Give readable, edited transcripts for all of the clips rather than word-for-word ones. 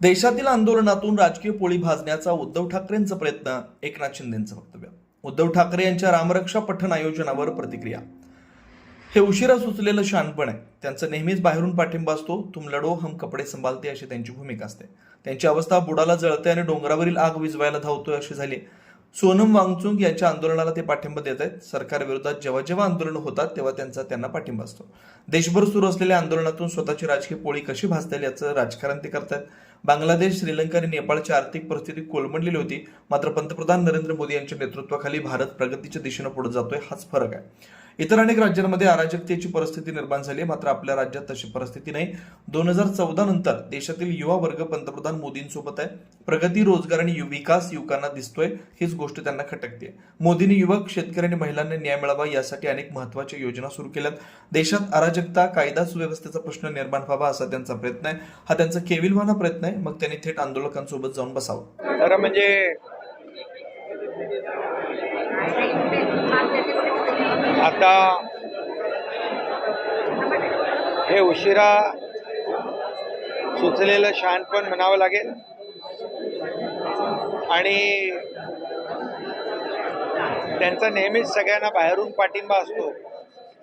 देशातील आंदोलनातून राजकीय पोळी भाजण्याचा उद्धव ठाकरेंचा प्रयत्न, एकनाथ शिंदेंचं वक्तव्य. उद्धव ठाकरे यांच्या रामरक्षा पठण आयोजनावर प्रतिक्रिया. हे उशिरा सुचलेलं शहाणपण आहे. त्यांचा नेहमीच बाहेरून पाठिंबा असतो. तुम लढो हम कपडे संभालते अशी त्यांची भूमिका असते. त्यांची अवस्था बुडाला जळते आणि डोंगरावरील आग विझवायला धावतोय अशी झाली. सोनम वांगचुक यांच्या आंदोलनाला ते पाठिंबा देत आहेत. सरकारविरोधात जेव्हा जेव्हा आंदोलन होतात तेव्हा त्यांना पाठिंबा असतो. देशभर सुरू असलेल्या आंदोलनातून स्वतःची राजकीय पोळी कशी भाजता येईल याचं राजकारण ते करतात. बांगलादेश, श्रीलंका आणि नेपाळची आर्थिक परिस्थिती कोलमडलेली होती. मात्र पंतप्रधान नरेंद्र मोदी यांच्या नेतृत्वाखाली भारत प्रगतीच्या दिशेनं पुढे जातोय, हाच फरक आहे. इतर अनेक राज्यांमध्ये अराजकतेची परिस्थिती निर्माण झाली, मात्र आपल्या राज्यात तशी परिस्थिती नाही. 2014 नंतर देशातील युवा वर्ग पंतप्रधान मोदींसोबत आहे. प्रगती, रोजगार आणि विकास युवकांना दिसतोय. हीच गोष्ट त्यांना खटकते. मोदींनी युवक, शेतकरी आणि महिलांना न्याय मिळावा यासाठी अनेक महत्वाच्या योजना सुरू केल्यात. देशात अराजकता, कायदा सुव्यवस्थेचा प्रश्न निर्माण व्हावा असा त्यांचा प्रयत्न आहे. हा त्यांचा केविलवाना प्रयत्न आहे. मग त्यांनी थेट आंदोलकांसोबत जाऊन बसावं. खरं म्हणजे आता हे उशिरा सुचलेलं शहाणपण म्हणावं लागेल. आणि त्यांचा नेहमीच सगळ्यांना बाहेरून पाठिंबा असतो,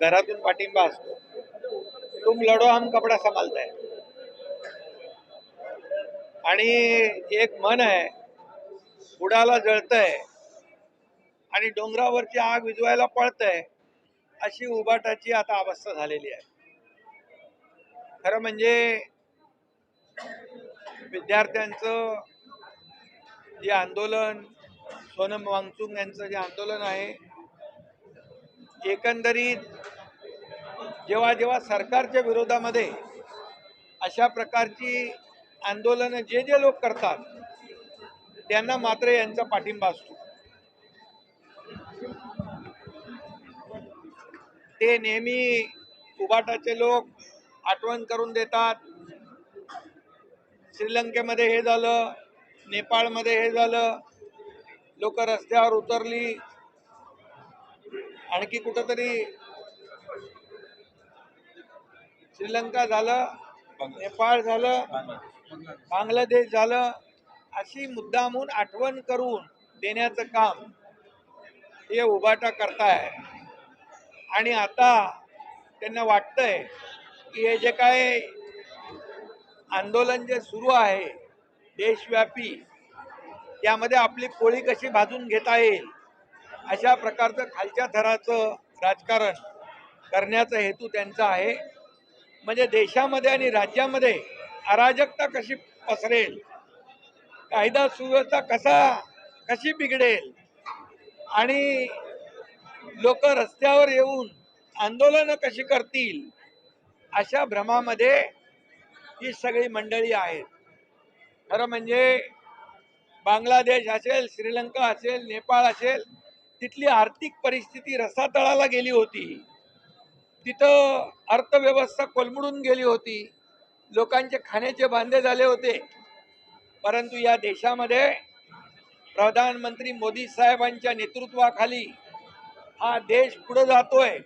घरातून पाठिंबा असतो. तुम लढो हम कपडा संभालताय. आणि एक मन आहे, बुडाला जळतंय आणि डोंगरावरची आग विझवायला पळतंय, अशी उबाटाची आता अवस्था झालेली आहे. खरं म्हणजे विद्यार्थ्यांचं जे आंदोलन, सोनम वांगचुक यांचं जे आंदोलन आहे, एकंदरीत जेव्हा जेव्हा सरकारच्या विरोधामध्ये अशा प्रकारची आंदोलनं जे लोक करतात त्यांना मात्र यांचा पाठिंबा असतो. ते नेहमी उबाटाचे लोक आठवण करून देतात, श्रीलंकेमध्ये हे झालं, नेपाळमध्ये हे झालं, लोक रस्त्यावर उतरली, आणखी कुठंतरी श्रीलंका झालं, नेपाळ झालं, बांगलादेश झालं, अशी मुद्दामून आठवण करून देण्याचं काम हे उबाटा करताय. आणि आता त्यांना वाटतंय की हे जे काय आंदोलन जे सुरू आहे देशव्यापी, त्यामध्ये आपली पोळी कशी भाजून घेता येईल अशा प्रकारचं खालच्या थराचं राजकारण करण्याचा हेतू त्यांचा आहे. म्हणजे देशामध्ये आणि राज्यामध्ये अराजकता कशी पसरेल, कायदा सुव्यवस्था कशी बिघडेल आणि लोक रस्त्यावर येऊन आंदोलनं कशी करतील, अशा भ्रमामध्ये ही सगळी मंडळी आहेत. खरं म्हणजे बांगलादेश असेल, श्रीलंका असेल, नेपाळ असेल, तिथली आर्थिक परिस्थिती रसातळाला गेली होती. तिथं अर्थव्यवस्था कोलमडून गेली होती. लोकांचे खाण्याचे बांधे झाले होते. परंतु या देशामध्ये प्रधानमंत्री मोदी साहेबांच्या नेतृत्वाखाली हा देश पुढे जातोय.